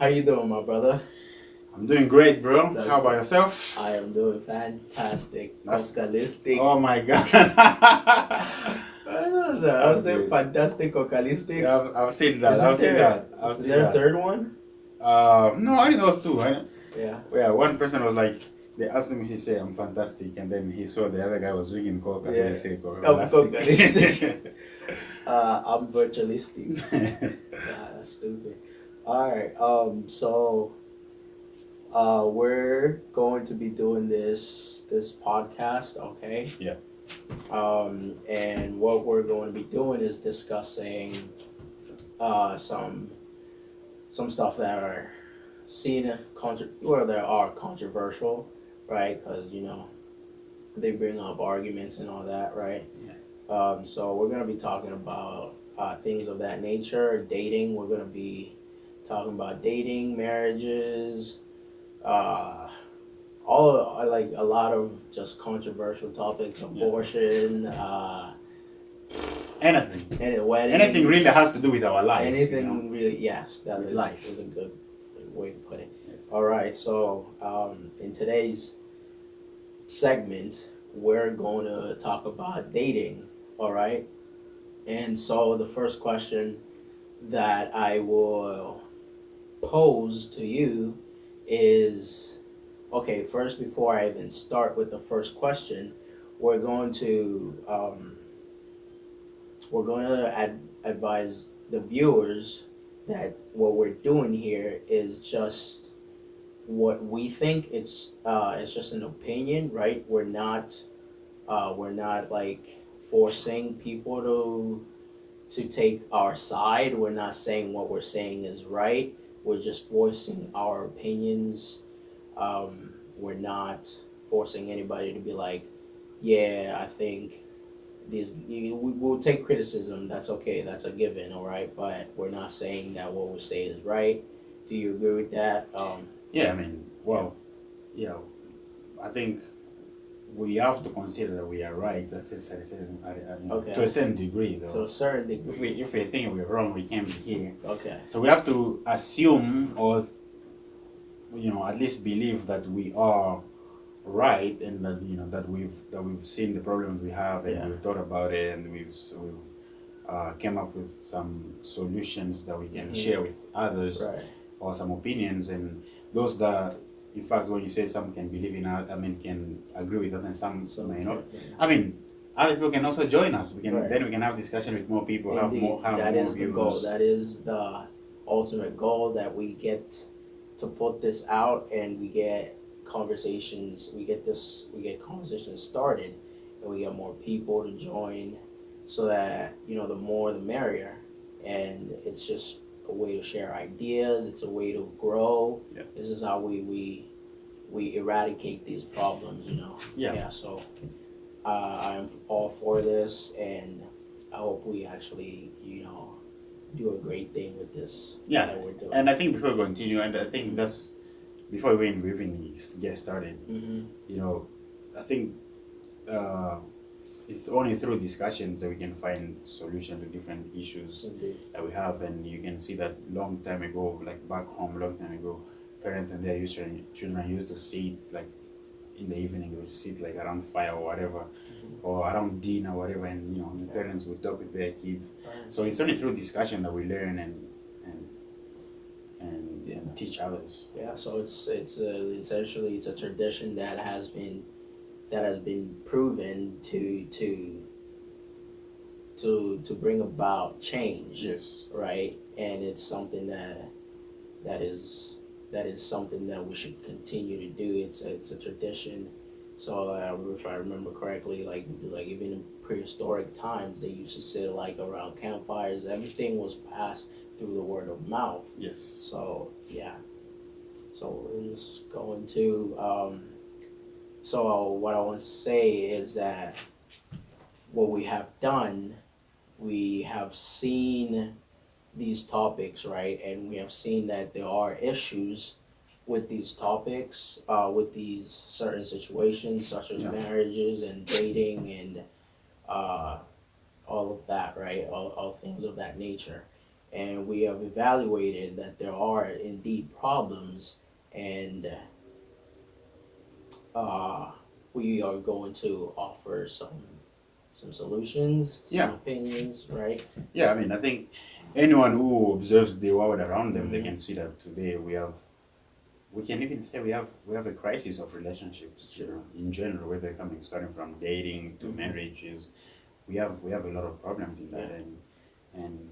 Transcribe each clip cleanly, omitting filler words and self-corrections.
How you doing, my brother? I'm doing great, bro. That's How about good. yourself? I am doing fantastic. That's Cocalistic. oh my god. I That's said good. fantastic, cocalistic. Yeah, I've seen that. Isn't I've seen there? that. I've Is seen there a that. third one? No, only those two. Yeah. Yeah, one person was like, they asked him, he said, "I'm fantastic," and then he saw the other guy was drinking coke, so he Yeah. said, I'm cocalistic. "Coke." I'm virtualistic. Yeah, that's stupid. All right. We're going to be doing this podcast. Okay. Yeah. And what we're going to be doing is discussing some stuff that are there are controversial, right? Because they bring up arguments and all that, right? Yeah. So we're gonna be talking about things of that nature. Dating. We're gonna be talking about dating, marriages, uh, like a lot of just controversial topics, Yeah. abortion, Anything. and weddings, Anything really that has to do with our life. anything really. Yes, that With is life. is a good way to put it. Yes. All right, so in today's segment, we're going to talk about dating. All right, and so the first question that I will pose to you is, okay, first, before I even start with the first question, we're going to advise the viewers that what we're doing here is just what we think. It's just an opinion, right? We're not like forcing people to take our side. We're not saying what we're saying is right. We're just voicing our opinions. We're not forcing anybody to be like, yeah, I think we'll take criticism. That's okay. That's a given. All right, but we're not saying that what we say is right. Do you agree with that? Yeah, I mean, well, you know, I think we have to consider that we are right. That's just Okay. to a certain degree, To though. a certain If degree. if we think we're wrong, we can't be here. Okay. So we have to assume, or at least believe that we are right, and that that we've seen the problems we have, and Yeah. we've thought about it, and we've came up with some solutions that we can Mhm. share with others, Right. or some opinions, and those that, in fact, when you say some can believe in us, I mean, can agree with us, and some So may not. okay. I mean, other people can also join us. Right. Then we can have discussion with more people, Indeed, have that more is the views. goal. That is the ultimate goal, that we get to put this out and we get conversations. We get conversations started, and we get more people to join, so that the more the merrier. And it's just a way to share ideas. It's a way to grow. Yeah. This is how we eradicate these problems. Yeah. Yeah. So I'm all for this, and I hope we actually, do a great thing with this Yeah, that we're doing. and I think before we continue, and I think that's before we even get started, I think uh, it's only through discussion that we can find solution to different issues Indeed. that we have, and you can see that long time ago, like back home, long time ago, parents and their children used to sit like in the evening, they would sit like around fire or whatever, or around dinner or whatever, and the parents would talk with their kids. Right. So it's only through discussion that we learn and Yeah. teach others. Yeah, so essentially it's a tradition that has been proven to bring about change. Yes. Right, and it's something that is something that we should continue to do. It's a tradition. So if I remember correctly, like even in prehistoric times, they used to sit like around campfires. Everything was passed through the word of mouth. Yes. So yeah. So we're just going to. So what I want to say is that what we have done, we have seen these topics, right? And we have seen that there are issues with these topics, with these certain situations, such as Yeah. marriages and dating and all of that, right? All things of that nature. and we have evaluated that there are indeed problems, and uh, we are going to offer some solutions, some Yeah, opinions, right? yeah. I mean, I think anyone who observes the world around them, they Mm-hmm. can see that today we can even say we have a crisis of relationships, you Sure. know, in general, whether coming starting from dating to Mm-hmm. marriages. We have a lot of problems in that, Yeah. and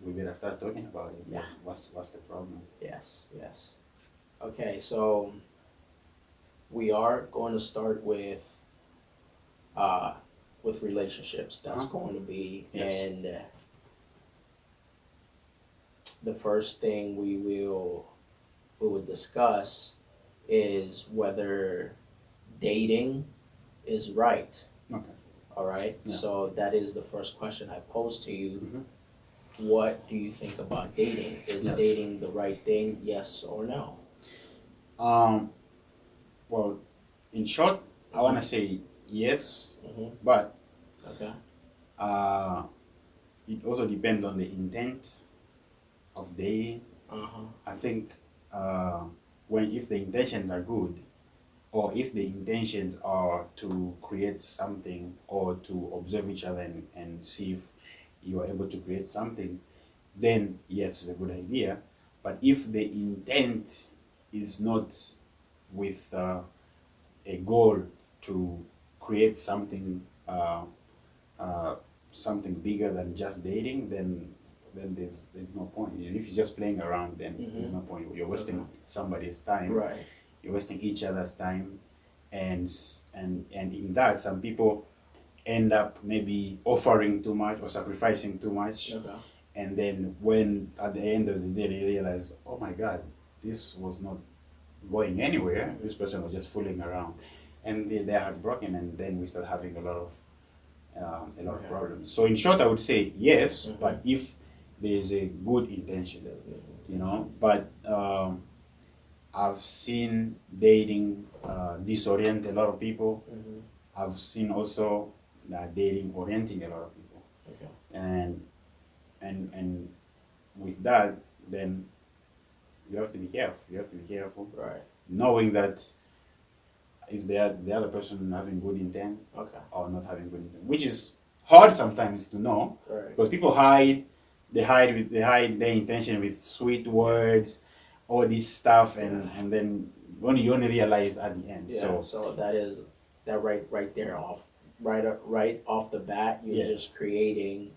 we better start talking about it. Yeah. What's the problem? Yes. Yes. Okay. So we are going to start uh, with relationships. That's Uh-huh. going to be, Yes. and the first thing we would discuss is whether dating is right. Okay. All right. Yeah. So that is the first question I pose to you. Hmm. What do you think about dating? Is Yes. dating the right thing? Yes or no? Um. Well, in short, I want Mm-hmm. to say yes, Mm-hmm. but Okay. uh, it also depends on the intent of dating. Uh-huh. I think uh, when if the intentions are good, or if the intentions are to create something or to observe each other and see if you are able to create something, then yes, it's a good idea. But if the intent is not with a goal to create uh, something bigger than just dating, then there's no point. If you're just playing around, then there's Mm-hmm. no point. You're Okay. wasting somebody's time. Right. You're wasting each other's time, and in that, some people end up maybe offering too much or sacrificing too much, Okay. and then when at the end of the day they realize, oh my God, this was not going anywhere. Mm-hmm. This person was just fooling around, and they're heartbroken, and then we start having a lot of Okay. problems. So in short, I would say yes, Mm-hmm. but if there is a good intention, Good, good you intention. know. But I've seen dating disorient a lot of people. Mm-hmm. I've seen also dating orienting a lot of people, Okay. and and with that, then you have to be careful. You have to be careful, Right. knowing that is the other person having good intent Okay. or not having good intent, which is hard sometimes to know Right. because people they hide their intention with sweet words, all this stuff, Yeah. and then you only realize at the end. Yeah. So So that is that right there off right off the bat. You're yeah, just creating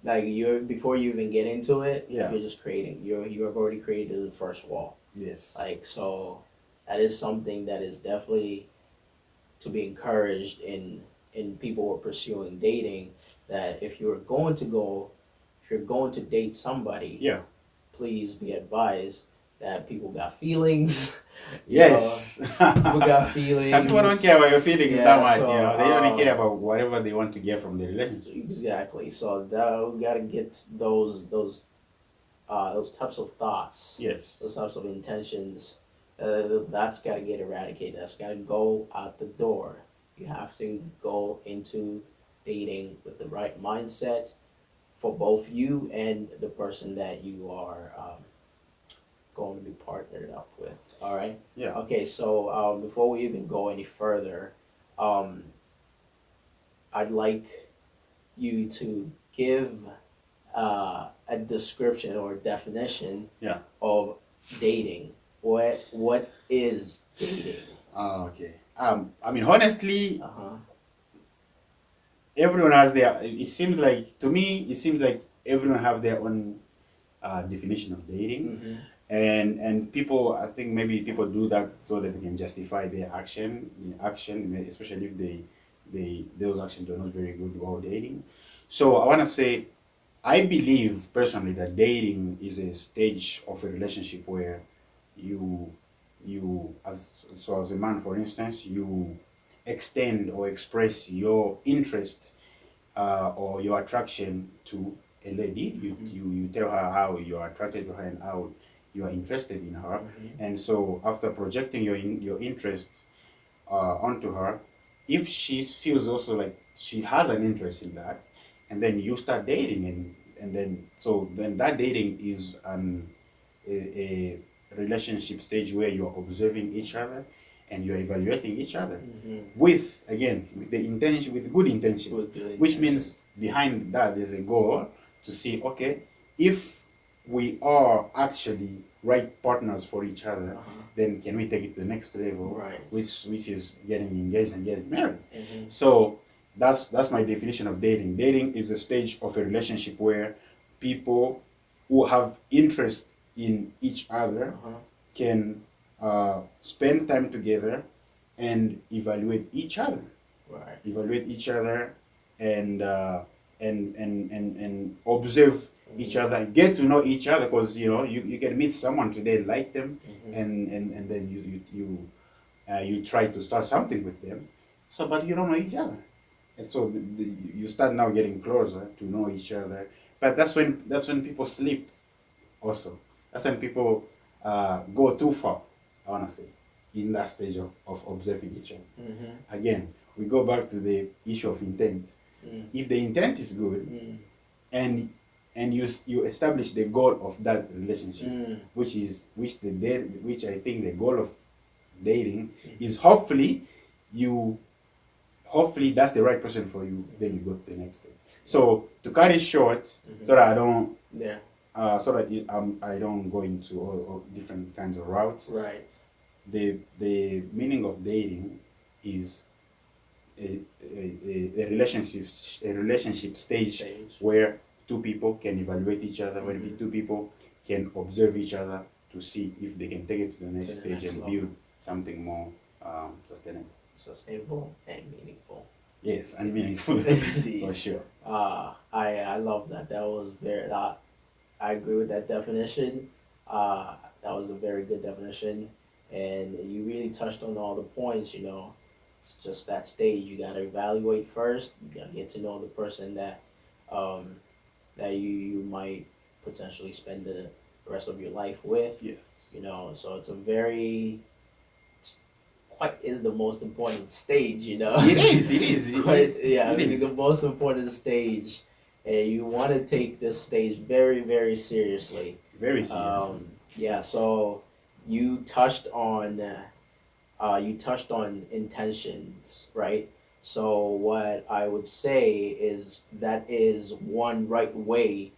like you're before you even get into it. yeah, You're just creating. You have already created the first wall. yes, Like so, that is something that is definitely to be encouraged in people who are pursuing dating. That if you're going to date somebody, yeah, please be advised that people got feelings. you know, yes. people got Some people don't feelings. care about your feelings that Yeah. much. You So know, they only care about whatever they want to get from the relationship. exactly. So that we gotta get those types of thoughts, Yes. those types of intentions, that's got to get eradicated. That's got to go out the door. You have to go into dating with the right mindset for both you and the person that you are going to be partnered up with. All right. Yeah. Okay. So before we even go any further, um, I'd like you to give a description or definition Yeah. of dating. What is dating? Okay. I mean, honestly, Uh huh. everyone has their. It seems like to me, it seems like everyone have their own definition of dating, Mm-hmm. and people. I think maybe people do that so that they can justify their action, especially if those actions are not very good while dating. So I want to say, I believe personally that dating is a stage of a relationship where you as a man, for instance, you extend or express your interest or your attraction to a lady. Mm-hmm. You tell her how you are attracted to her and how you are interested in her. Mm-hmm. And so after projecting your interest onto her, if she feels also like she has an interest in that, and then you start dating and then that dating is a relationship stage where you're observing each other and you're evaluating each other with, again, with the intention, with good intention, With good which intention. means behind that there's a goal to see, okay, if we are actually right partners for each other, then can we take it to the next level, Right. which is getting engaged and getting married. Mhm. So that's my definition of dating. Dating is a stage of a relationship where people who have interest in each other can spend time together and evaluate each other, Right. evaluate each other, and and observe each other, get to know each other, because you can meet someone today, like them, and then you try to start something with them, so but you don't know each other, and so you start now getting closer to know each other. But that's when people sleep also. That's when people go too far, honestly, in that stage of observing each other. Again, we go back to the issue of intent. If the intent is good, and you establish the goal of that relationship, which I think the goal of dating is, you hopefully that's the right person for you, then you go to the next step. So to cut it short, so that I don't Yeah. I don't go into all different kinds of routes. Right. The meaning of dating is a relationship stage where two people can evaluate each other, where two people can observe each other to see if they can take it to the next stage and build something more sustainable and meaningful. Yes, and meaningful. Indeed. For sure. I love that. That was very. I agree with that definition. That was a very good definition, and you really touched on all the points. It's just that stage. You gotta evaluate first. You gotta get to know the person um, that you might potentially spend the rest of your life with. Yes. So it's a very quite is the most important stage. It is. It is. Yeah, It is. the most important stage, and you want to take this stage very, very seriously. Very serious. Yeah. So you touched on intentions, right? So what I would say is that is one right way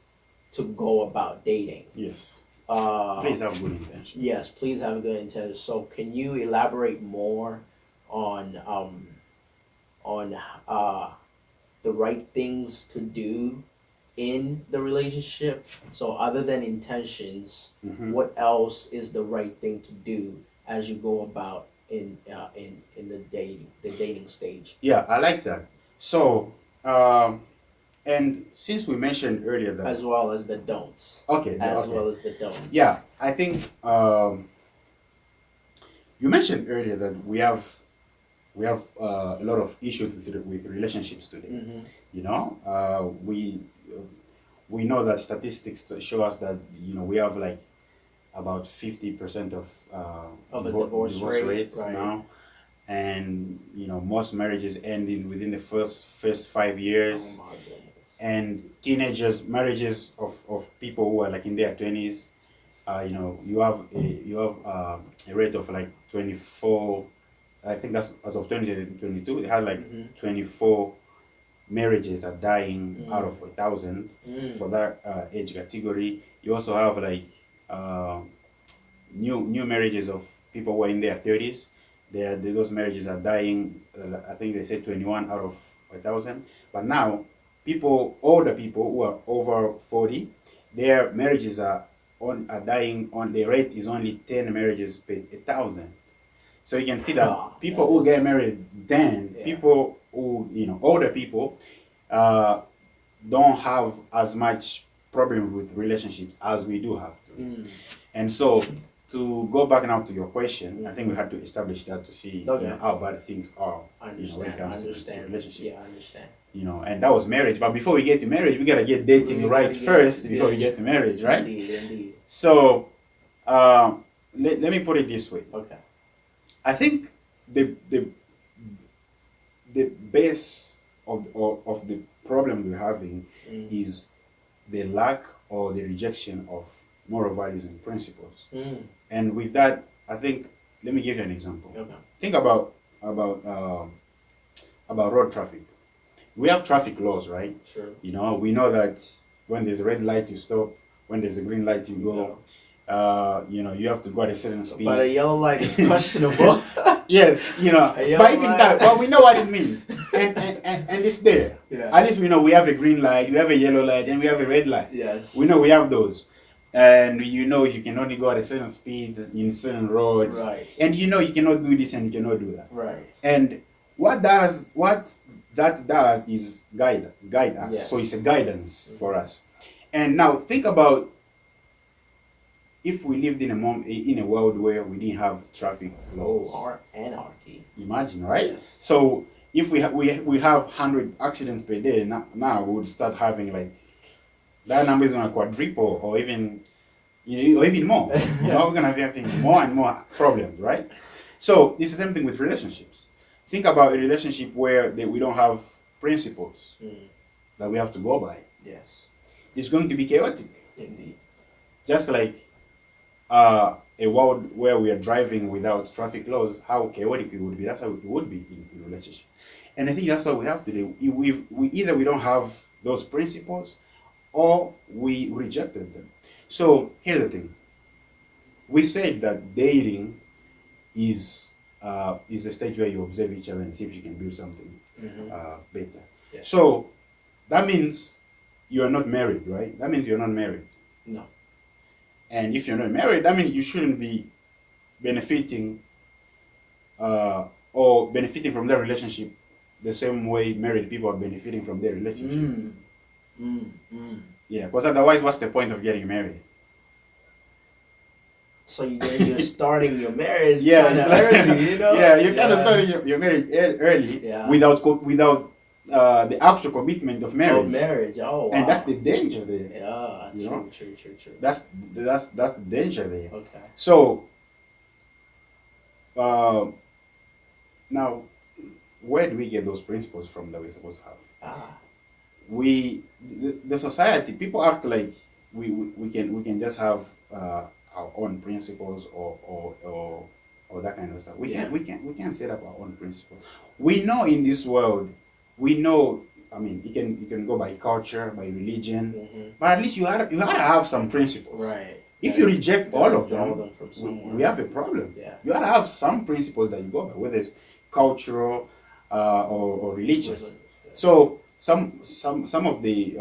to go about dating. Yes. Uh, Please have good intention. Yes, please have a good intention. So, can you elaborate more on on uh, the right things to do in the relationship? So, other than intentions, what else is the right thing to do as you go about in the dating stage? Yeah, I like that. So, and since we mentioned earlier that, As well as the don'ts. okay, As okay, well as the don'ts. yeah, I think you mentioned earlier that we have a lot of issues with relationships today. We know that statistics show us that we have like about 50% of the divorce rates right now, and most marriages ending within the first 5 years. Oh my goodness. And marriages of people who are like in their 20s, you have a rate of like 24. I think that's as of 2022. They had like 24 marriages are dying out of 1,000 for that age category. You also have like new marriages of people who are in their 30s. Those marriages are dying. I think they said 21 out of 1,000. But now, older people who are over 40, their marriages are dying on the rate is only 10 marriages per 1,000. So you can see that people who get married then, people who older people, don't have as much problem with relationships as we do have to. And so, to go back now to your question, I think we had to establish that to see how bad things are when it comes to relationship. Yeah, I understand. And that was marriage. But before we get to marriage, we gotta get dating right first before we get to marriage, right? Indeed. So, let me put it this way. Okay. I think the base of the problem we're having is the lack or the rejection of moral values and principles. Mm. And with that, I think, let me give you an example. Okay. Think about about road traffic. We have traffic laws, right? Sure. You know, we know that when there's a red light, you stop. When there's a green light, you go. You know, you have to go at a certain speed. But a yellow light is questionable. Yes, you know, A but yellow even light. that, but we know what it means, and it's there. Yeah. At least we know we have a green light, we have a yellow light, and we have a red light. Yes. We know we have those, and you know you can only go at a certain speed in certain roads, Right. and you know you cannot do this and you cannot do that. Right. And what that does is guide us. Yes. So it's a guidance for us. And now think about if we lived in a world where we didn't have traffic laws. Oh, anarchy. Imagine, right? Yes. So if we have 100 accidents per day, now we would start having like that number is gonna quadruple or even or even more. We're gonna be having more and more problems, right? So it's the same thing with relationships. Think about a relationship where we don't have principles that we have to go by. Yes. It's going to be chaotic. Indeed. Just like a world where we are driving without traffic laws, how chaotic it would be. That's how it would be in relationship. And I think that's what we have to do. We either we don't have those principles or we rejected them. So here's the thing. We said that dating is a stage where you observe each other and see if you can build something better. Yeah. So that means you are not married, right? That means you're not married. No. And if you're not married, that means you shouldn't be benefiting or benefiting from their relationship the same way married people are benefiting from their relationship. Yeah, because otherwise, what's the point of getting married? So you're starting your marriage Yeah, kind of it's like- early, you know? Yeah, you're kind of starting your marriage early Yeah. without the actual commitment of marriage. Oh, marriage. Oh, wow. And that's the danger there. Yeah, You know? true. That's the danger there. Okay. So now, where do we get those principles from that we're supposed to have? The society, people act like we can just have our own principles or that kind of stuff. We can't set up our own principles. We know in this world, we know. I mean, you can go by culture, by religion, but at least you gotta have some principles. Right. If you reject all of draw them, from somewhere. we have a problem. Yeah. You gotta have some principles that you go by, whether it's cultural or religious. So some of the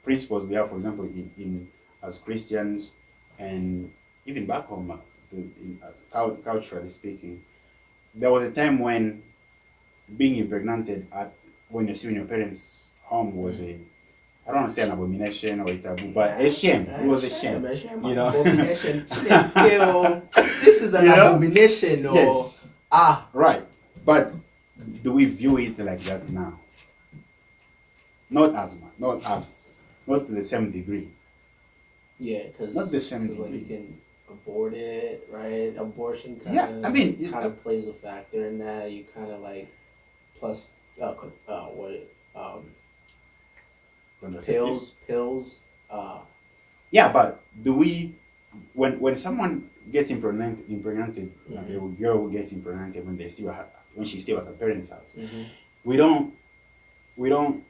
principles we have, for example, in as Christians and even back home, culturally speaking, there was a time when being impregnated when you're still in your parents' home was I don't want to say an abomination or a taboo, but a shame. It was a shame. You know? Abomination. This is an abomination. Or, yes. Right. But do we view it like that now? Not as much. Not to the same degree. Yeah, because not the same like degree. you can abort it, right? Abortion kind of plays a factor in that. You kind of like plus pills. Yeah, but do we when someone gets impregnated, like a girl gets impregnated when she still at her parents' house, we don't regard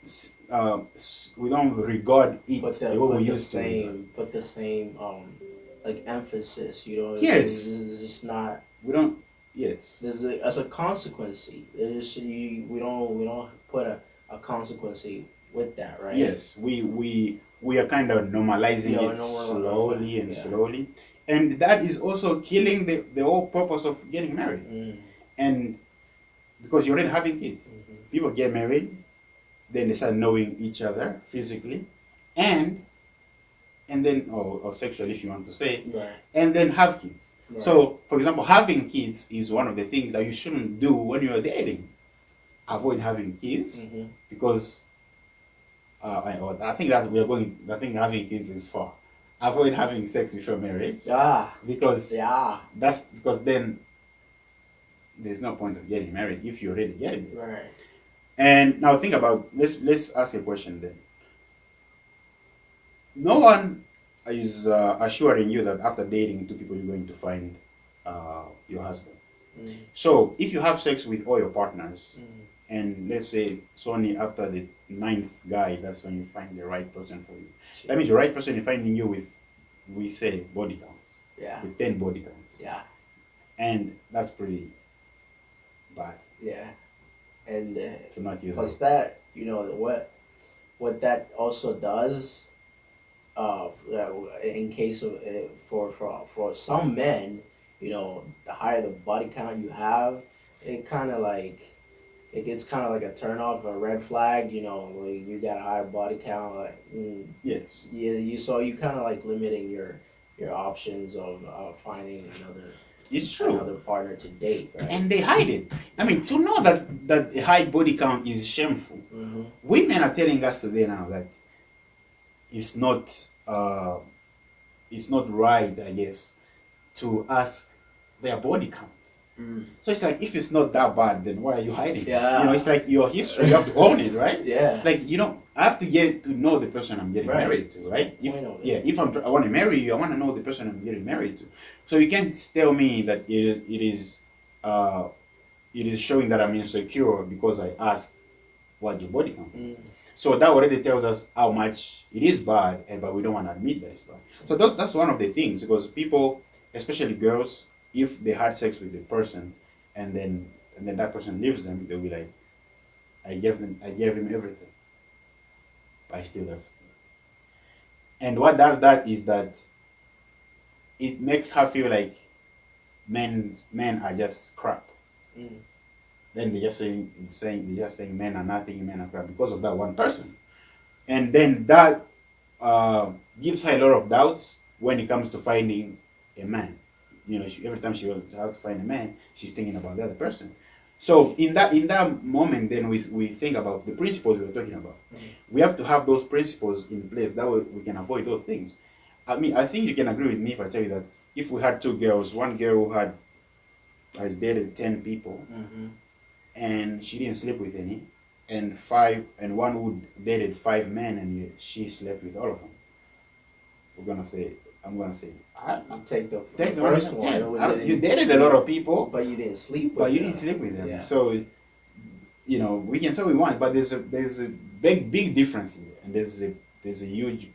it the way we used to. Put the same like emphasis. Yes. It's just not. We don't. Yes. There's a consequence. We don't put a consequence with that, right? Yes, we are kind of normalizing it slowly and slowly, and that is also killing the whole purpose of getting married. And because you're already having kids, people get married, then they start knowing each other physically, and then or sexually, if you want to say, right. And then have kids. Right. So, for example, having kids is one of the things that you shouldn't do when you're dating. Avoid having kids because I think that's we're going. I think having kids is for avoid having sex before marriage. Because that's because then there's no point of getting married if you're already getting married. Right. And now think about let's ask a question then. no one is assuring you that after dating two people, you're going to find your husband. Mm. So if you have sex with all your partners, Mm. and let's say it's only after the ninth guy, that's when you find the right person for you. Sure. That means the right person is finding you with, we say, body counts, Yeah. with 10 body counts. Yeah. And that's pretty bad Yeah. And to not use plus it. that, what that also does, in case of for some men, the higher the body count you have, it kind of like it gets kind of like a turn off, a red flag. Like you got a higher body count, like Yes. yeah, you kind of like limiting your options of finding It's true. another partner to date, right? And they hide it. I mean, to know that a high body count is shameful. Mm-hmm. Women are telling us today now that it's not right, I guess, to ask their body count. Mm. So it's like, if it's not that bad, then why are you hiding it? Yeah. It's like your history. You have to own it, right? Yeah. Like, I have to get to know the person I'm getting Right. married to, right? Point of it. If I want to marry you, I want to know the person I'm getting married to. So you can't tell me that it is showing that I'm insecure because I asked what your body count is. Mm. So that already tells us how much it is bad, but we don't want to admit that it's bad. So that's one of the things, because people, especially girls, if they had sex with the person and then that person leaves them, they'll be like, I gave him everything, but I still left. And what does that is that it makes her feel like men are just crap. Mm. Then they're just saying men are nothing, men are crap because of that one person. And then that gives her a lot of doubts when it comes to finding a man. Every time she has to find a man, she's thinking about the other person. So in that moment, then we think about the principles we were talking about. Mm. We have to have those principles in place. That way we can avoid those things. I mean, I think you can agree with me if I tell you that if we had two girls, one girl who has dated 10 people, Mm-hmm. and she didn't sleep with any, and one who dated 5 men and she slept with all of them. I'm gonna say, You take the take the first one. one. You dated a lot of people, but you didn't sleep with but you them. didn't sleep with them. Yeah. So we can say we want, but there's a big difference here, and there's a huge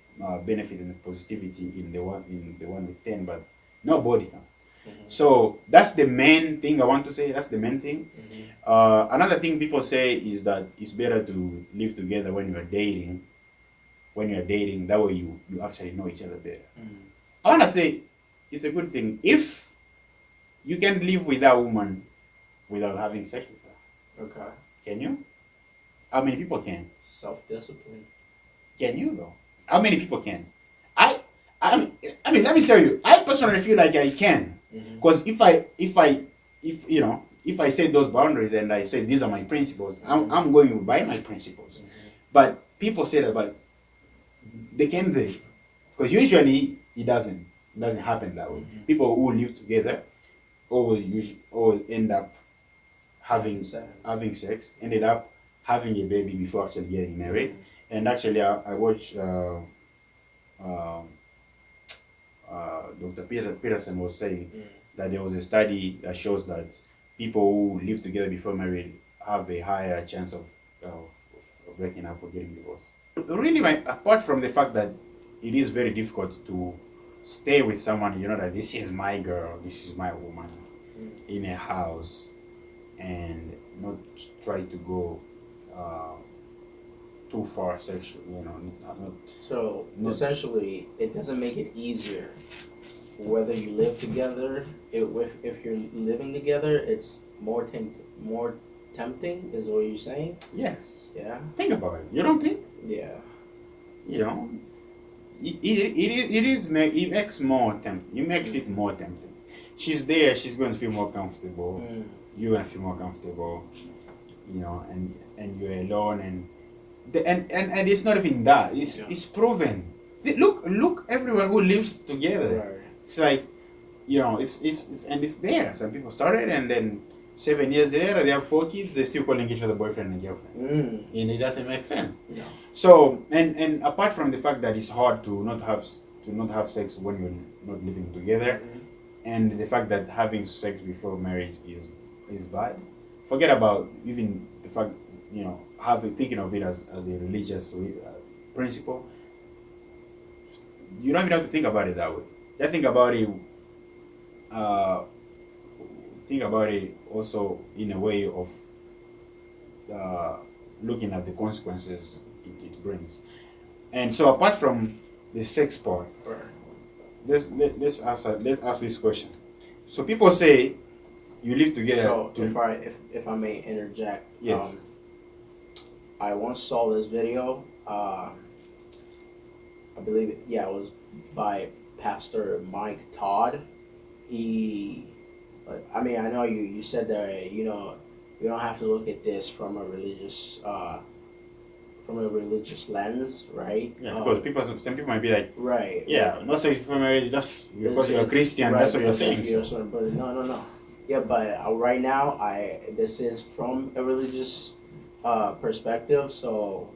benefit and positivity in the one with 10, but no body count. Mm-hmm. So that's the main thing I want to say. That's the main thing. Mm-hmm. Another thing people say is that it's better to live together when you're dating. When you're dating, that way you actually know each other better. Mm-hmm. I want to say it's a good thing if you can live with that woman without having sex with her. Okay. Can you? How many people can? Self-discipline. Can you though? How many people can? I I mean, let me tell you, I personally feel like I can, because if I set those boundaries and I say these are my principles, I'm going by my principles. But people say that, but they can't be, because usually it doesn't happen that way. People who live together always end up having sex, ended up having a baby before actually getting married. And actually, I watched Dr. Peterson was saying that there was a study that shows that people who live together before married have a higher chance of breaking up or getting divorced. Really, apart from the fact that it is very difficult to stay with someone, that this is my girl, this is my woman, in a house, and not try to go too far sexually, So essentially, it doesn't make it easier whether you live together. If you're living together, it's more tempting. Is what you're saying? Yes. Yeah. Think about it. You don't think? Yeah. It makes more tempting. It makes it more tempting. She's there. She's going to feel more comfortable. You're going to feel more comfortable. And you're alone, and it's not even that. It's proven. Look, everyone who lives together. Right. It's like, it's there. Some people started, and then 7 years later, they have 4 kids. They're still calling each other boyfriend and girlfriend, and it doesn't make sense. No. So, and apart from the fact that it's hard to not have sex when you're not living together, and the fact that having sex before marriage is bad. Forget about even the fact, having thinking of it as a religious principle. You don't even have to think about it that way. Just uh, think about it also in a way of uh, looking at the consequences it brings. And so, apart from the sex part, Right. let's ask this question. So people say you live together. So if I may interject, Yes. I once saw this video. I believe it was by Pastor Mike Todd. He, I mean, I know you said that you don't have to look at this from a religious lens, right? Yeah, because some people might be like, Right. yeah, not sex before marriage, just because you're a Christian, Right, that's what you're because saying. but no. Yeah, but right now this is from a religious perspective. So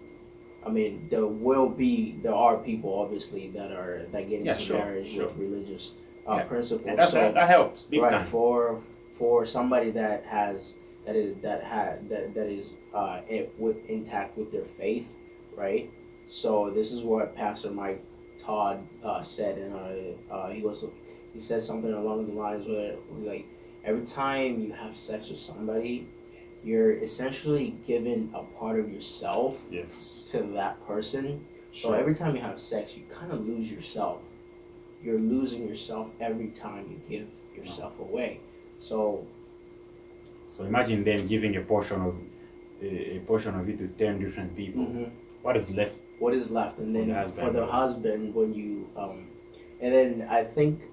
I mean, there are people obviously that get Yeah, into sure, marriage sure. with religious Yeah. principles. And that helps big Right, time. for somebody that is intact with their faith, right? So this is what Pastor Mike Todd said, and he said something along the lines where, like, every time you have sex with somebody, you're essentially giving a part of yourself Yes. to that person. So Sure. every time you have sex, you kind of lose yourself. You're losing yourself every time you give yourself away. So So imagine them giving a portion of it to 10 different people. What is left? what is left, and For then the husband. for the husband, when you and then I think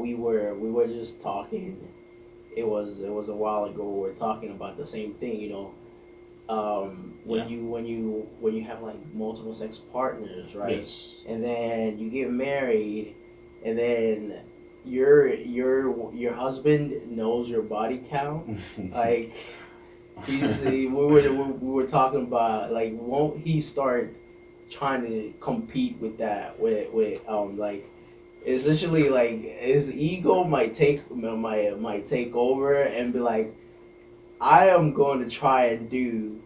we were just talking. It was a while ago. We were talking about the same thing. Yeah. When you have like multiple sex partners, right? Yes. And then you get married, and then your husband knows your body count. Like we were talking about, like, won't he start trying to compete with that with like essentially, like, his ego might take over and be like, I am going to try and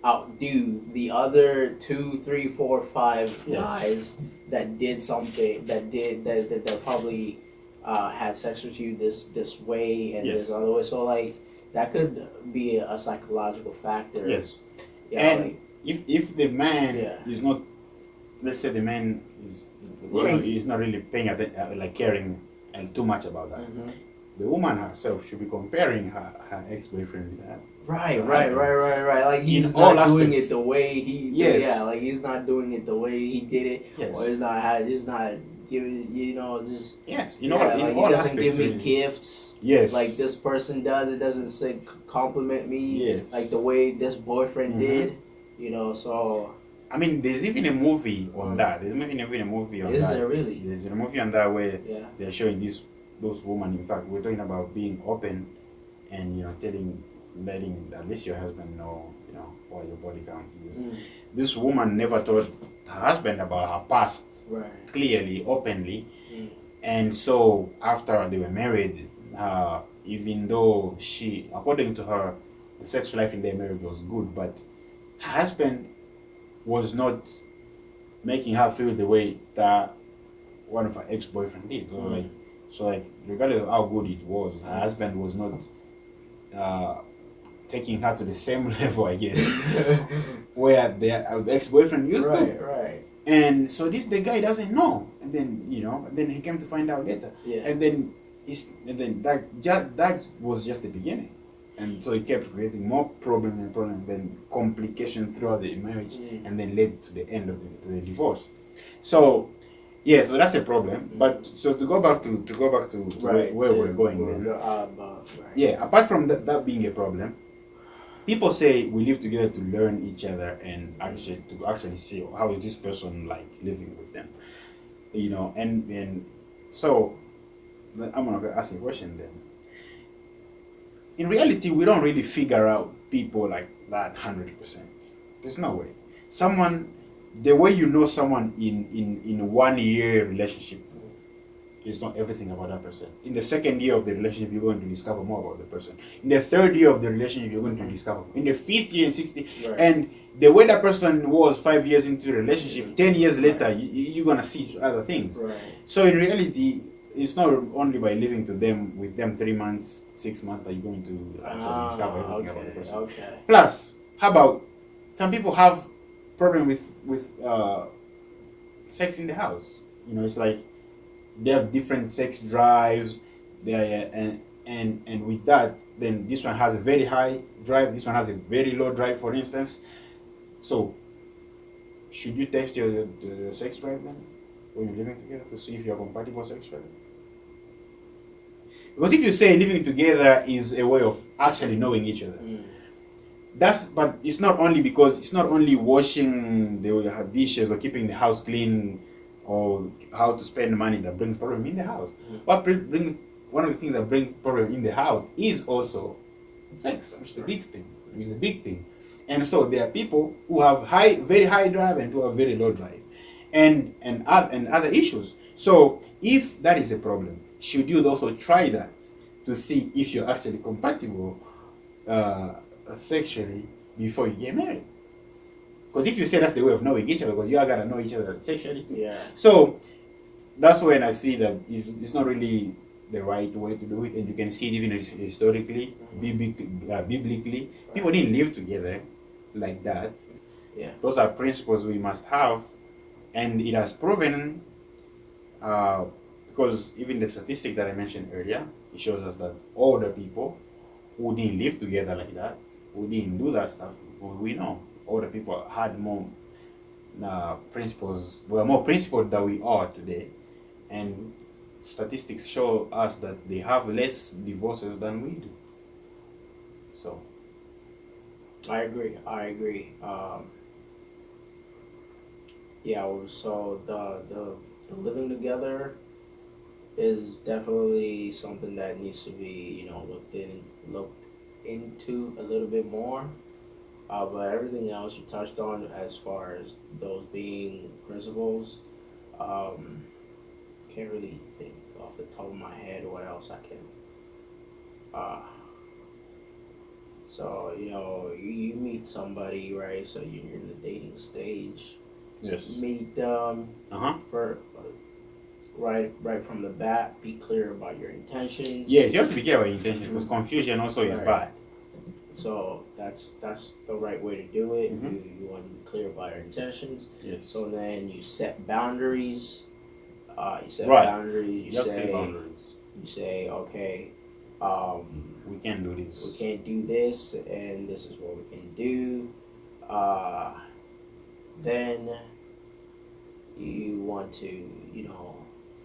outdo the other 2, 3, 4, 5 Yes. guys that did something that probably had sex with you this way and Yes. this other way. So, like, that could be a psychological factor. Yes. Yeah. And Like, if the man Yeah. is not, let's say the man is Right. he's not really paying attention, like caring and too much about that. The woman herself should be comparing her ex-boyfriend with that. Right. Right. Like, he's In all not doing aspects. it the way he. Yes. Yeah. Like, he's not doing it the way he did it, Yes. or he's not giving. Just. Yes. Yeah, In like, all he doesn't aspects. give me really. gifts Yes. like this person does. It doesn't say compliment me Yes. like the way this boyfriend did. So. I mean, there's even a movie on that. There's even a movie on Is that. there really? There's a movie on that where Yeah. they're showing those women. In fact, we're talking about being open and letting at least your husband know what your body count is. This woman never told her husband about her past Right. clearly, openly, and so after they were married, even though according to her, the sex life in their marriage was good, but her husband was not making her feel the way that one of her ex-boyfriend did. So regardless of how good it was, her husband was not taking her to the same level, I guess, where the ex-boyfriend used to. Right. And so the guy doesn't know, and then he came to find out later, Yeah. and then that was just the beginning, and so it kept creating more problems and then complication throughout the marriage, and then led to the end of the divorce. So yeah, so that's a problem. But so to go back to Right. where we're going then. Right. Yeah, apart from that being a problem, people say we live together to learn each other and actually see how is this person like living with them, and so I'm gonna ask you a question then. in reality, we don't really figure out people like that 100%. There's no way. Someone, the way you know someone in 1 year relationship is not everything about that person. In the second year of the relationship, you're going to discover more about the person. In the third year of the relationship, you're going to discover. In the fifth year and 60th, Right. and the way that person was 5 years into the relationship, 10 years later, Right. you're gonna see other things. Right. So in reality, it's not only by living to them with them 3 months, 6 months that you're going to actually discover everything about the person. Okay. Plus, how about some people have problem with sex in the house? You know, it's like they have different sex drives. And with that, then this one has a very high drive. This one has a very low drive, for instance. So, should you test the sex drive then when you're living together to see if you're compatible sexually? Because if you say living together is a way of actually knowing each other, but it's not only because it's not only washing the dishes or keeping the house clean or how to spend money that brings problem in the house. What bring one of the things that bring problem in the house is also sex, which is the big thing. Which is the big thing. And so there are people who have very high drive and who have very low drive, and other issues. So if that is a problem, should you also try that to see if you're actually compatible sexually before you get married? Because if you say that's the way of knowing each other, because you all gotta know each other sexually too. Yeah. So that's when I see that it's not really the right way to do it, and you can see it even historically, biblically. People didn't live together like that. Yeah. Those are principles we must have, and it has proven. Because even the statistic that I mentioned earlier, it shows us that older people who didn't live together like that, who didn't do that stuff, we know older people had more principles, were more principled than we are today, and statistics show us that they have less divorces than we do. So I agree. Yeah. So the living together is definitely something that needs to be looked into a little bit more. But everything else you touched on, as far as those being principles, um, can't really think off the top of my head what else I can. Uh, so you meet somebody, right? So you're in the dating stage. yes. Meet them for right from the bat. Be clear about your intentions. Yeah, you have to be careful with intentions because confusion also is Right. bad. So that's the right way to do it. Mhm. You want to be clear about your intentions. Yes. So then you set boundaries. You set Right. boundaries. You have to set boundaries. You say, okay, We can't do this. we can't do this, and this is what we can do. Then you want to,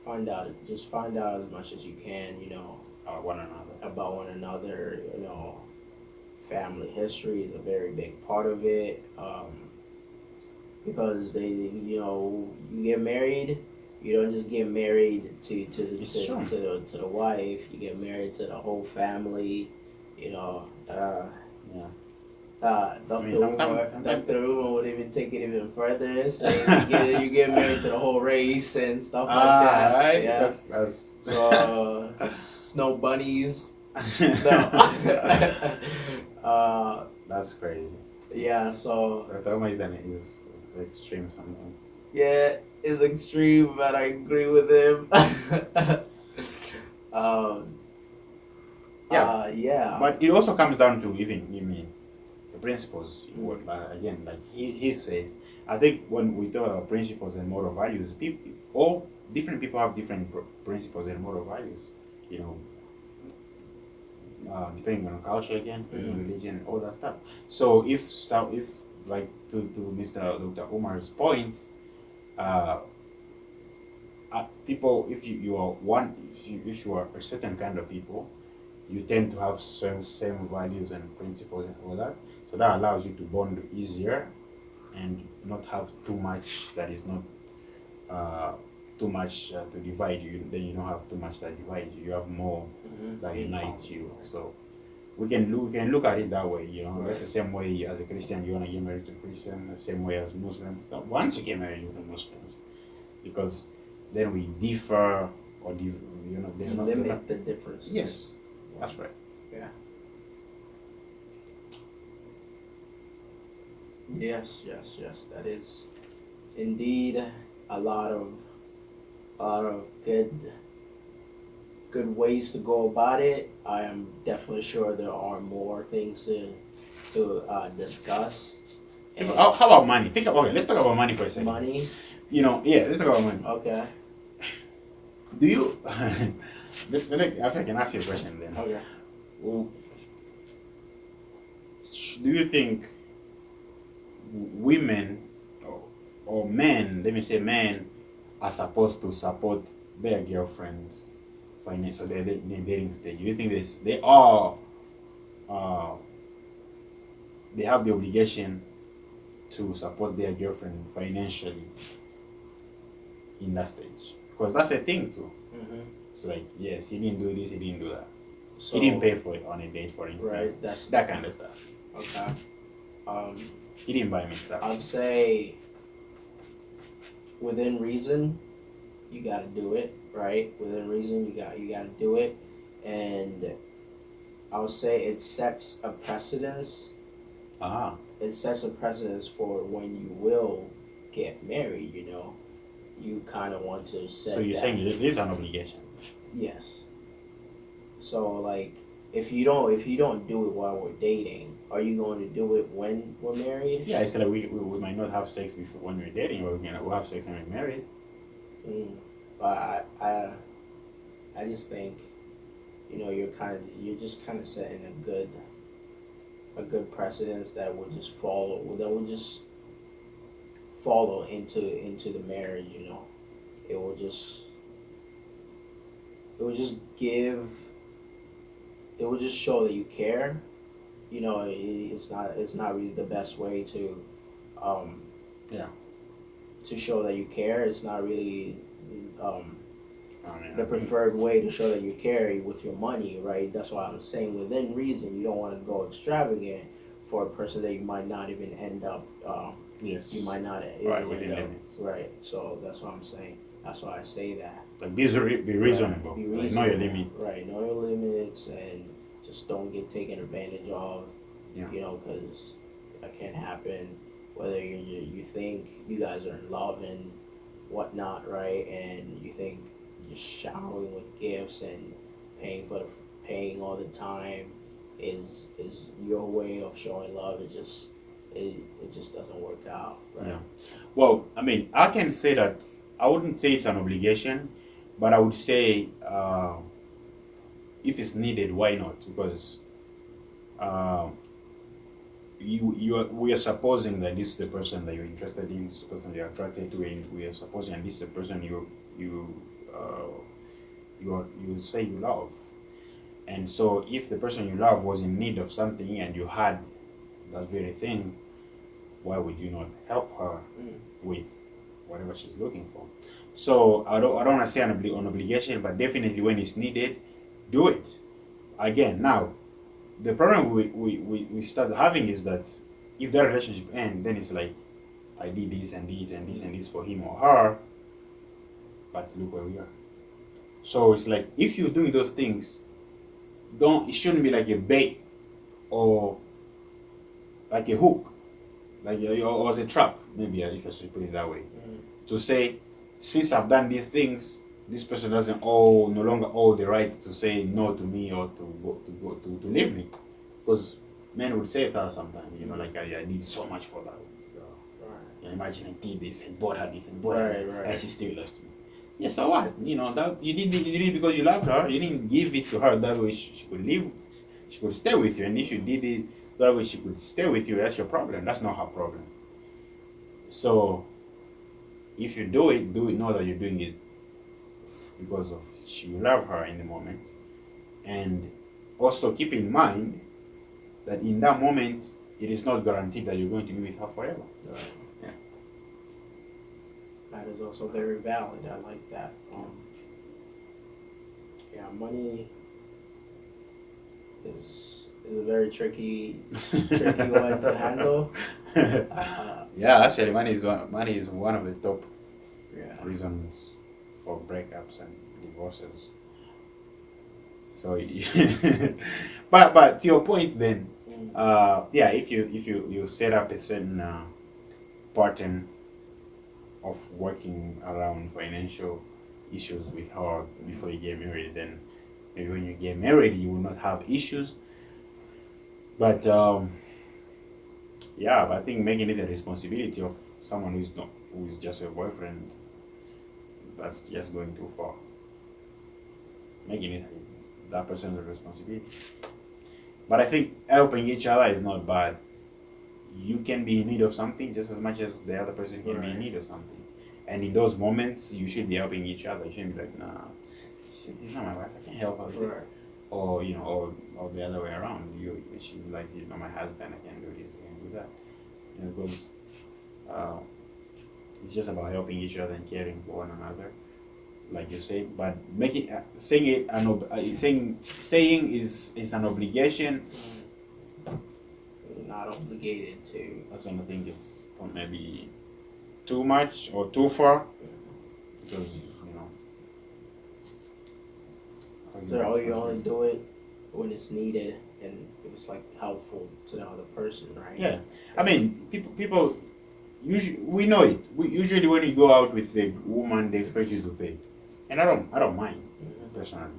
find out as much as you can, One another. about one another. Family history is a very big part of it, because you get married. You don't just get married to the wife. You get married to the whole family. Yeah. Dr. Uma would even take it even further. So you get married to the whole race and stuff like that. Right. Yeah. That's So snow bunnies. No. that's crazy. Yeah. So Dr. Oma is extreme sometimes. yeah, it's extreme, but I agree with him. Yeah. But it also comes down to even the principles. Again, like he says, I think when we talk about principles and moral values, all different people have different principles and moral values. Depending on culture again, religion, all that stuff. So if like to Mr. Dr. Umar's point, people, if you are a certain kind of people, you tend to have same values and principles and all that. So that allows you to bond easier and not have too much that is not too much to divide you. Then you don't have too much that divides you. You have more that unites you. So we can look at it that way. You know, Right. that's the same way as a Christian you wanna get married to a Christian, the same way as Muslims. Once you get married with the Muslims, because then we differ or you know You they're not. limit the differences. Yes, that's right. Yeah. Yes, yes, yes. That is indeed a lot of good ways to go about it. I am definitely sure there are more things to discuss. And How about money? Okay, let's talk about money for a second. money. You know, yeah, let's talk about money. Okay. Do you? If I can ask you a question then. Okay. Well, do you think women or men, let me say men, are supposed to support their girlfriends financially, so their dating stage? Do you think they are uh, they have the obligation to support their girlfriend financially in that stage? Because that's a thing too. Mm-hmm. It's like, yes, he didn't do this, he didn't do that. So He didn't pay for it on a date, for instance. right. That's That kind of stuff. okay. Um, He didn't buy me stuff. I'd say within reason, you got to do it. Right. Within reason, you got to do it, and I would say it sets a precedence. Ah, It sets a precedence for when you will get married. You know, you kind of want to set. so you're that. saying it is an obligation? Yes. So like, if you don't do it while we're dating, are you going to do it when we're married? Yeah, I said that we might not have sex before when we're dating, but we'll have sex when we're married. Mm. But I just think, you're just kind of setting a good precedence that will just follow into the marriage. You know, it will just it will just give it will just show that you care. You know, it's not really the best way to um Yeah. to show that you care. It's not really um I mean, the preferred way to show that you care with your money, right? That's why I'm saying within reason. You don't want to go extravagant for a person that you might not even end up. yes. You might not even Right, within end up. limits. Right. So that's what I'm saying. That's why I say that. Like be reasonable. Right. Be Like, reasonable. know your limit. Right. Know your limits and just don't get taken advantage of. Yeah. You know, because that can happen. Whether you think you guys are in love and whatnot, right? And you think just showering with gifts and paying all the time is your way of showing love. It just doesn't work out, right? Yeah. Well, I mean, I can say that I wouldn't say it's an obligation, but I would say if it's needed, why not? Because uh, we are supposing that this is the person that you're interested in, this is the person you're attracted to, and we are supposing that this is the person you say you love. And so, if the person you love was in need of something and you had that very thing, why would you not help her Mm. with whatever she's looking for? So I don't want to say an obligation, but definitely when it's needed, do it. Again, now the problem we start having is that if that relationship ends, then it's like I did this and this and this and this for him or her, but look where we are. So it's like if you're doing those things, it shouldn't be like a bait or like a hook, like or as a trap, maybe if I should put it that way. Mm. To say, since I've done these things, this person no longer owe the right to say no to me or to leave me, because men would say that sometimes, you know, like I did so much for that girl. Right. And imagine I did this and bought her this and bought her Right, that, right. and she still loves me. Yeah, so what? You know that you did it because you loved her. You didn't give it to her that way she could live, she could stay with you. And if you did it that way she could stay with you, that's your problem. That's not her problem. So if you do it know that you're doing it because of you love her in the moment, and also keep in mind that in that moment it is not guaranteed that you're going to be with her forever. Right. Yeah. That is also very valid. I like that. Yeah, money is a very tricky one to handle. Yeah, actually, money is one of the top Yeah. reasons for breakups and divorces. So, but to your point, then, Mm. yeah, if you set up a certain pattern of working around financial issues with her before you get married, then maybe when you get married, you will not have issues. But yeah, but I think making it a responsibility of someone who's just your boyfriend, that's just going too far. Making it that person's responsibility. But I think helping each other is not bad. You can be in need of something just as much as the other person can be in Right. need of something. And in those moments, you should be helping each other. You shouldn't be like, nah, she's not my wife. I can't help her with Right. this. Or or the other way around. You should be like, my husband. I can't do this. I can't do that. Because uh, it's just about helping each other and caring for one another, like you say. But making saying it saying is an obligation. Not obligated to. That's one I think is maybe too much or too far, because So you only do it when it's needed and if it's like helpful to the other person, right? yeah. I mean, people usually, we know it. We usually, when you go out with a woman, they expect you to pay, and I don't mind personally.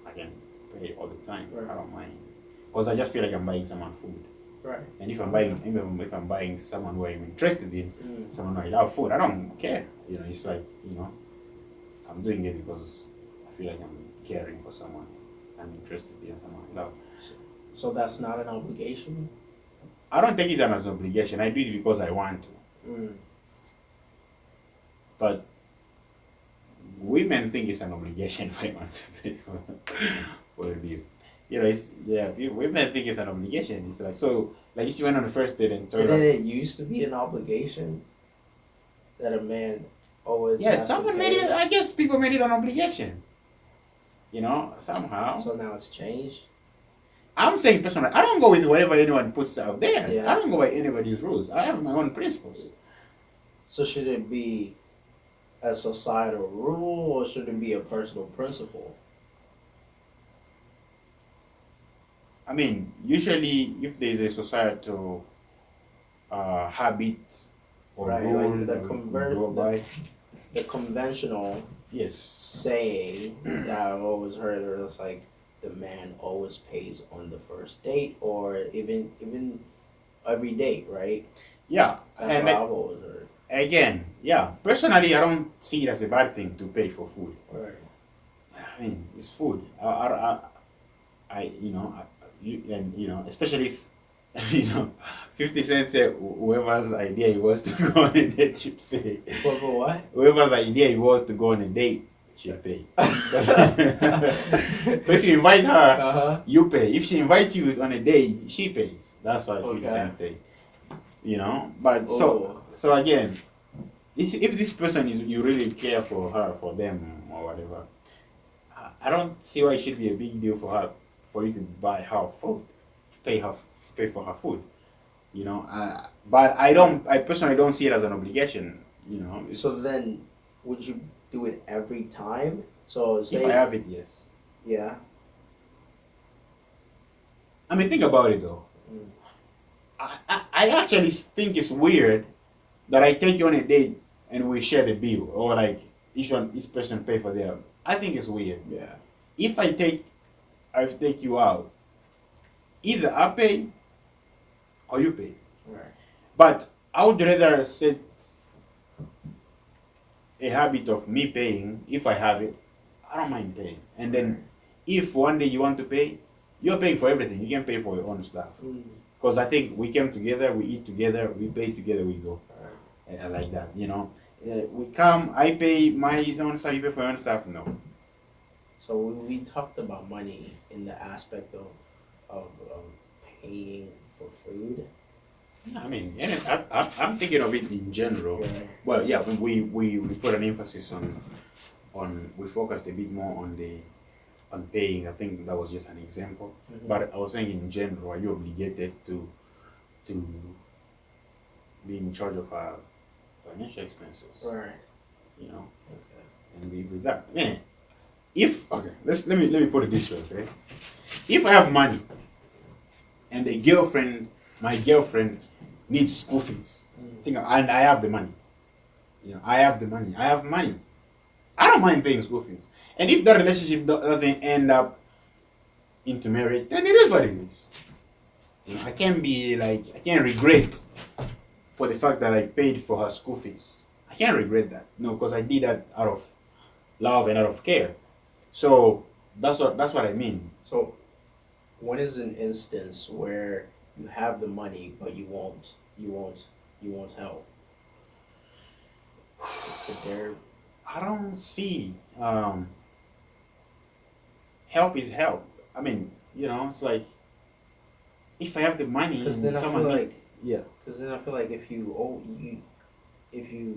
I can pay all the time. Right. I don't mind, because I just feel like I'm buying someone food. Right. And if I'm buying someone who I'm interested in, someone who I love food, I don't care. It's like, I'm doing it because I feel like I'm caring for someone. I'm interested in someone I love. So that's not an obligation? I don't take it as an obligation. I do it because I want to. But women think it's an obligation for a man to pay for a bill. Women think it's an obligation. It's like, so, like, if you went on the first date and told Didn't her, it used to be an obligation that a man always yeah, has someone to made pay? it. I guess people made it an obligation. Somehow. So now it's changed? I'm saying personally, I don't go with whatever anyone puts out there. Yeah. I don't go by anybody's rules. I have my own principles. So should it be a societal rule or should it be a personal principle? I mean, usually, if there's a societal habit or Right, rule like the that we go by, the conventional yes, saying that I've always heard, or it's like the man always pays on the first date, or even every date, right? yeah, That's and what I've always heard. again, yeah. Personally, I don't see it as a bad thing to pay for food. Right. I mean, it's food. Especially if 50 Cent said whoever's idea it was to go on a date should pay. For what? Whoever's idea it was to go on a date should pay. So if you invite her, you pay. If she invites you on a date, she pays. That's what 50 Cent say. But so again, if this person is, you really care for her, for them or whatever, I don't see why it should be a big deal for her, for you to buy her food, pay for her food. But I personally don't see it as an obligation. So then, would you do it every time? So say, if I have it, yes. yeah. I mean, think about it though. I actually think it's weird that I take you on a date and we share the bill, or like each person pay for their. I think it's weird. Yeah. If I take you out, either I pay or you pay. Right. But I would rather set a habit of me paying. If I have it, I don't mind paying. And then if one day you want to pay, you're paying for everything. You can pay for your own stuff. Because I think we came together, we eat together, we pay together, we go. I like that, we come, I pay my own stuff, you pay for your own stuff. No. So we talked about money in the aspect of paying for food. I mean, I'm thinking of it in general. Yeah. Well, yeah, we put an emphasis on we focused a bit more on on paying. I think that was just an example. But I was saying in general, are you obligated to be in charge of our financial expenses? Right. You know, Okay. and live with that. Man, if okay, let me put it this way, okay? If I have money and my girlfriend needs school fees, and I have the money. I have the money. I have money. I don't mind paying school fees. And if that relationship doesn't end up into marriage, then it is what it is. I can't be like, I can't regret for the fact that I paid for her school fees. I can't regret that. No, because I did that out of love and out of care. So that's what I mean. So, when is an instance where you have the money but you won't help? Could there? I don't see help is help. I mean, it's like if I have the money Because and then I feel someone needs, like yeah, because then I feel like if you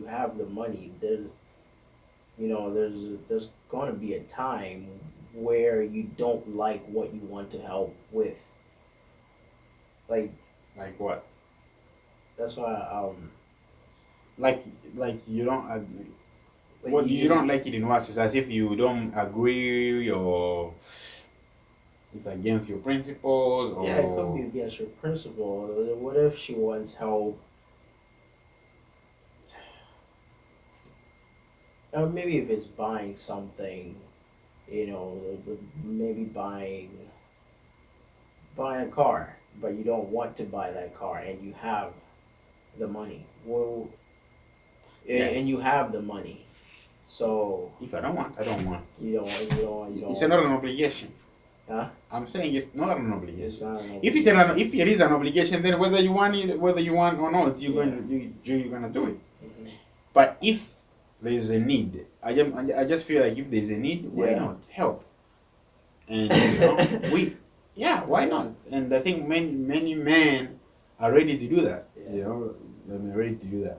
have the money, there's going to be a time where you don't like what you want to help with. Like like what? that's why Like you don't like what you you just don't like it in what? It's as if you don't agree or it's against your principles yeah, it could be or against your principle. What if she wants help? Maybe if it's buying something, maybe buying a car, but you don't want to buy that car, and you have the money. Well, yeah. and you have the money, so If I don't want, I don't want. you It's don't. not an obligation. Huh? I'm saying it's not an It's obligation. not an If it is an obligation, then whether you want it, whether you want or not, you're gonna do it. Mhm. But if there's a need, I just feel like if there's a need, why Yeah. not help? And we, yeah, why not? And I think many men are ready to do that. Yeah. They're ready to do that.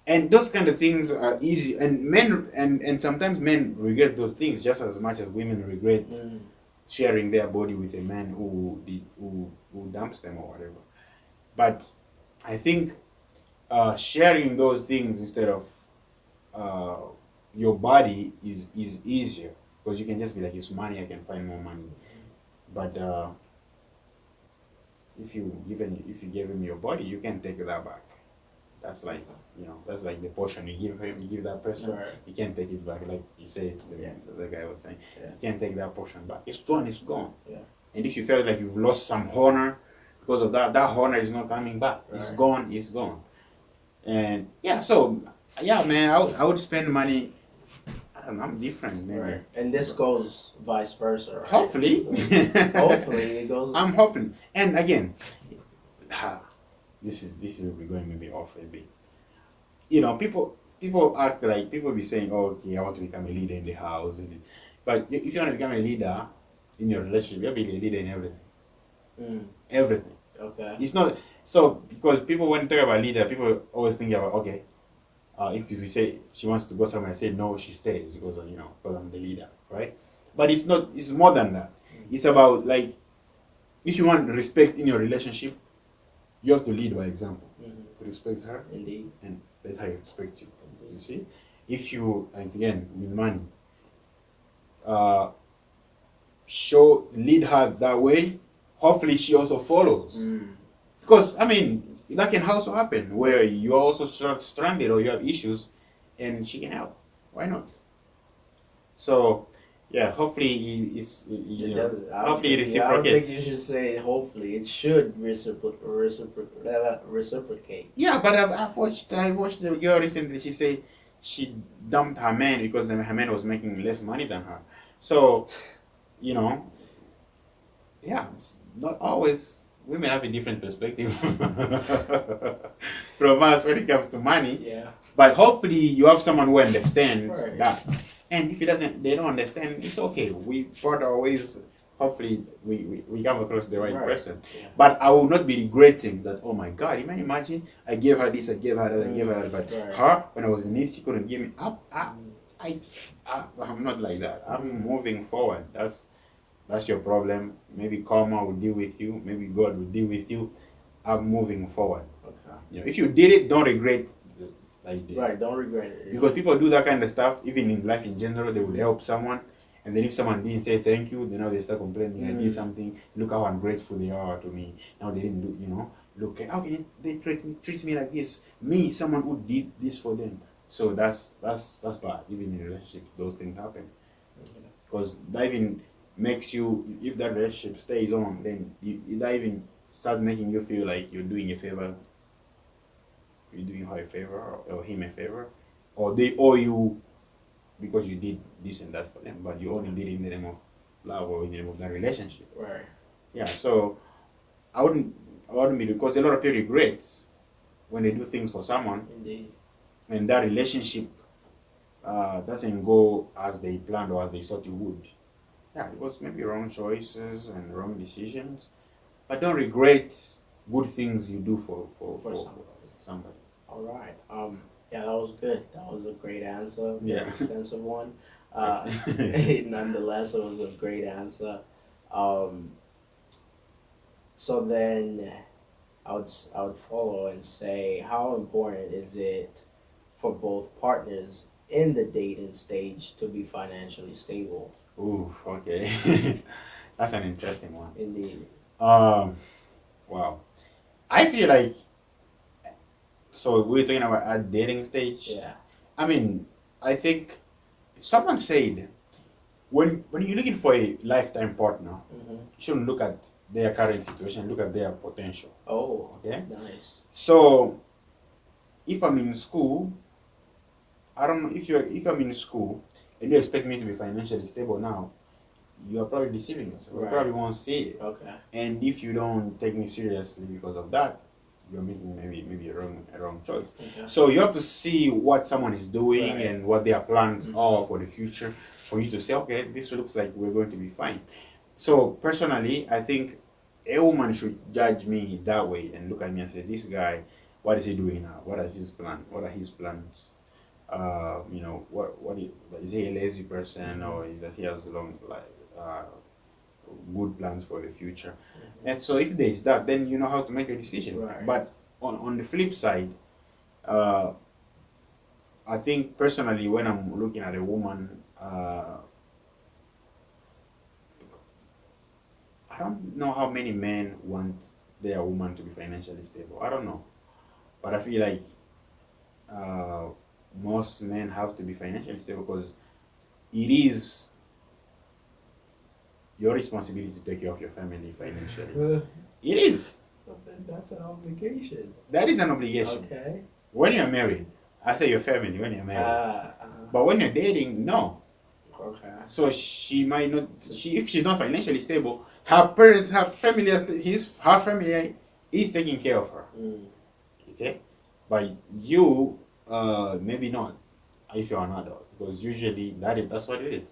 And those kind of things are easy. And men and sometimes men regret those things just as much as women regret Mm. sharing their body with a man who dumps them or whatever. But I think sharing those things instead of uh, your body is easier because you can just be like, it's money, I can find more money. But if you give him your body, you can take that back. That's like that's like the portion you give that person. Right. You can't take it back, like you said. Yeah. The guy was saying, Yeah. you can't take that portion back. It's gone. It's gone. Yeah. And if you felt like you've lost some honor because of that, that honor is not coming back. It's Right. gone. It's gone. And yeah, so yeah, man, I would spend money. I don't know. I'm different, maybe. Right. And this goes vice versa. Right? Hopefully. Hopefully it goes. I'm hoping. And again, this is we're going maybe off a bit. People act like people be saying, "Oh, okay, I want to become a leader in the house," but if you want to become a leader in your relationship, you'll be a leader in everything. Everything. Okay. It's not so because people when talk about leader, people always think about okay, if you say she wants to go somewhere, say no, she stays because because I'm the leader, right? But it's not. It's more than that. It's about like if you want respect in your relationship, you have to lead by example. Respect her Indeed. and let her respect you. You see, if you and again with money, lead her that way. Hopefully, she also follows. Because I mean, that can also happen where you're also stranded or you have issues, and she can help. Why not? So, yeah. Hopefully, hopefully it I don't think reciprocates. you should say hopefully. It should reciprocate. Yeah, but I watched the girl recently. She said she dumped her man because her man was making less money than her. So, you know, yeah, it's not always women have a different perspective from us when it comes to money. Yeah. But hopefully you have someone who understands Right. that. And if they don't understand, it's okay. We part our ways. Hopefully we come across the right person. Yeah. But I will not be regretting that, oh my God, you can imagine I gave her this, I gave her that, I gave her that. But Right. her, when I was in need, she couldn't give me up. I'm not like that. I'm Mm. moving forward. That's your problem. Maybe karma will deal with you. Maybe God will deal with you. I'm moving forward. Okay. If you did it, don't regret. Like Right. Don't regret it. because people do that kind of stuff, even in life in general. They would Mm. help someone, and then if someone didn't say thank you, then now they start complaining. I did Mm. something. Look how ungrateful they are to me. Now they didn't do. Look, how can they treat me like this? Me, someone who did this for them. So that's bad. Even in relationships, those things happen because that even makes you. If that relationship stays on, then that even start making you feel like you're doing a favor. You're doing her a favor or him a favor, or they owe you because you did this and that for them, but you only did it in the name of love or in the name of that relationship. Right. Yeah, so I wouldn't, I wouldn't be because a lot of people regret when they do things for someone Indeed. and that relationship doesn't go as they planned or as they thought it would. Yeah, it was maybe wrong choices and wrong decisions, but don't regret good things you do For for somebody. somebody. All right. Yeah, that was good. That was a great answer. Very Yeah. extensive one. Thanks. Nonetheless, it was a great answer. Um, so then I would follow and say, how important is it for both partners in the dating stage to be financially stable? Ooh, okay. That's an interesting one. Indeed. Um, wow. I feel like so we're talking about a dating stage. Yeah. I mean, I think someone said when you're looking for a lifetime partner, Mm-hmm. you shouldn't look at their current situation, look at their potential. Oh, Okay? nice. So if I'm in school, I don't know if I'm in school and you expect me to be financially stable now, you are probably deceiving yourself. You Right. probably won't see it. Okay. And if you don't take me seriously because of that, you're making maybe a wrong choice. Okay. So you have to see what someone is doing Right. and what their plans Mhm. are for the future for you to say, okay, this looks like we're going to be fine. So personally, I think a woman should judge me that way and look at me and say, this guy, what is he doing now? What is his plan? What are his plans? Is he a lazy person or is that he has long good plans for the future? And so if there is that, then you know how to make a decision. Right. But on the flip side, uh, I think personally when I'm looking at a woman, I don't know how many men want their woman to be financially stable. I don't know, but I feel like uh, most men have to be financially stable because it is your responsibility to take care of your family financially. It is. That's an obligation. That is an obligation. Okay. When you're married, I say your family when you're married. Uh-huh. But when you're dating, no. Okay. So she might not. If she's not financially stable, her parents, her family, her family is taking care of her. Mm. Okay, but you, maybe not if you're an adult, because usually that's what it is.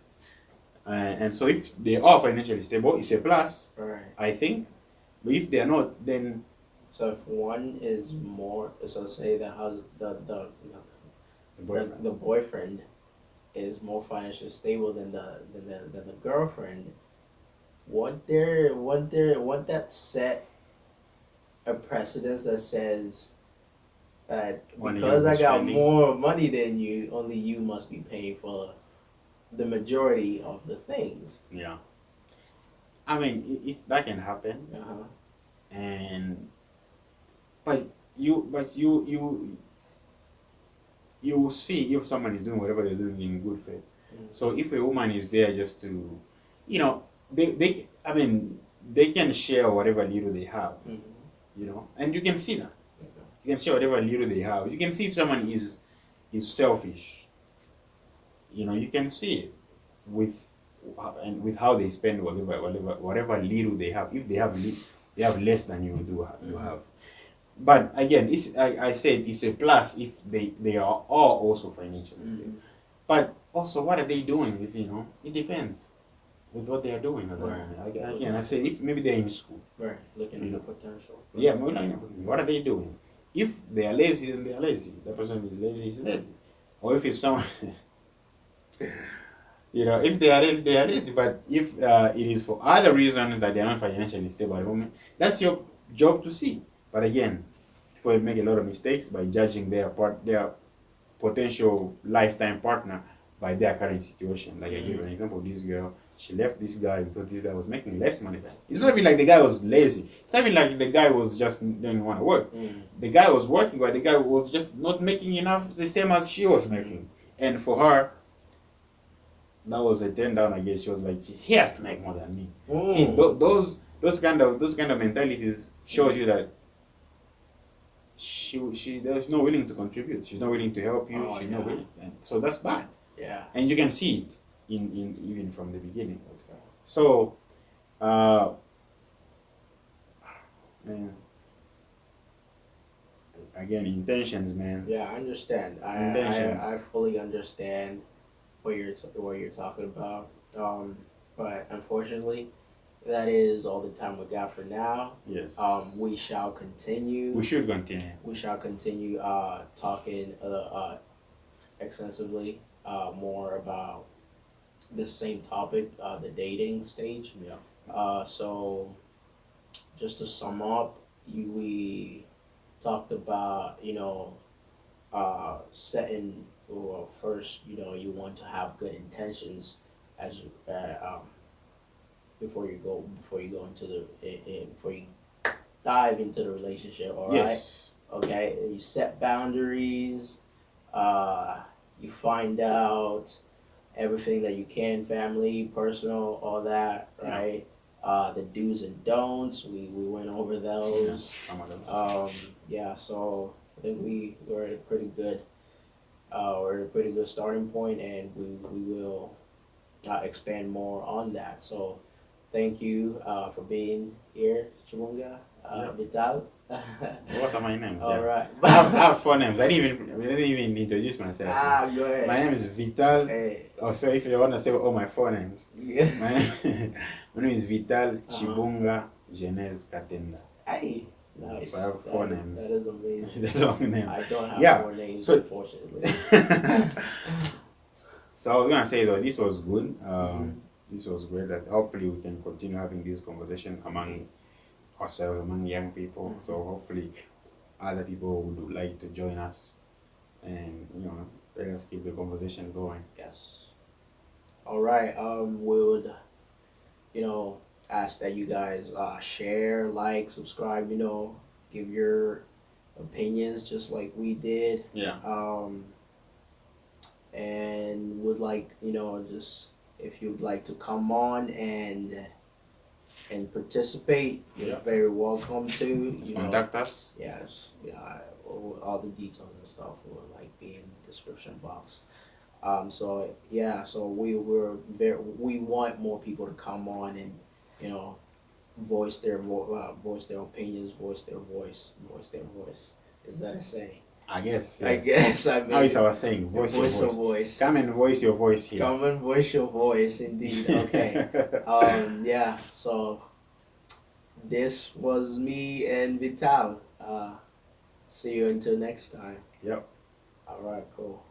And so if they are financially stable, it's a plus, Right. I think. But if they're not, then So if one is more, so say the hus the boyfriend. the boyfriend is more financially stable than the girlfriend, what that set a precedence that says that Only because you'll I be got spending. more money than you, only you must be paying for the majority of the things. Yeah. I mean, that can happen, Uh-huh. and but you will see if someone is doing whatever they're doing in good faith. Mm. So if a woman is there just to, you know, they I mean, they can share whatever little they have, and you can see that. Okay. You can share whatever little they have. You can see if someone is selfish. You can see it with and with how they spend whatever little they have. If they have less than you have. But again, I said it's a plus if they are all also financially stable. But also, what are they doing? It depends with what they are doing at the Right. moment. Again, I say if maybe they're in school. Right. Looking at the potential. Yeah, maybe what are they doing? If they are lazy, then they are lazy. The person is lazy, is lazy. Or if it's someone, If they are rich, they are rich. But if it is for other reasons that they are not financially stable at the moment, that's your job to see. But again, people make a lot of mistakes by judging their potential lifetime partner by their current situation. Like I gave an example, this girl, she left this guy because this guy was making less money than her. It's not even like the guy was lazy. It's not even like the guy was just didn't want to work. The guy was working, but the guy was just not making enough the same as she was making. And for her, that was a turn down. I guess she was like, he has to make more than me. See, those kind of mentalities shows you that she there's no willing to contribute. She's not willing to help you. She's not willing, and so that's bad. Yeah. And you can see it in even from the beginning. Okay. So, man, again, intentions, man. Yeah, I understand. Intentions. I fully understand what you're talking about. But unfortunately, that is all the time we got for now. Yes. We shall continue. We should continue. We shall continue talking extensively more about this same topic, the dating stage. Yeah. So just to sum up, we talked about setting, well, first, you want to have good intentions as before you go into before you dive into the relationship. All right. Yes. Okay. You set boundaries. You find out everything that you can, family, personal, all that, right? The do's and don'ts. We went over those. Yeah, some of those. So I think we're at a pretty good starting point, and we will expand more on that. So thank you for being here, Chibunga, Vital. What are my names? All right. I have four names. I didn't even introduce myself. Go ahead. My name is Vital. Hey. So if you want to say all my four names, Yeah. my name is Vital Chibunga Genez Katenda. Hey. Nice. So I have four names. That is amazing. It's a long name. I don't have four names, unfortunately. So I was gonna say though, this was good. This was great. That hopefully we can continue having this conversation among ourselves, among young people. So hopefully other people would like to join us, and let us keep the conversation going. Yes. All right. We would, ask that you guys share, like, subscribe. Give your opinions just like we did. Yeah. And would like, just if you'd like to come on and participate, you're very welcome to. Contact us. Yes. Yeah. All the details and stuff will be in the description box. So we want more people to come on and voice their opinions, voice their voice. Is that a saying? I guess. Yes. I guess. Now it's our saying. Voice your voice. Come and voice your voice here. Come and voice your voice, indeed. Okay. So this was me and Vital. See you until next time. Yep. All right. Cool.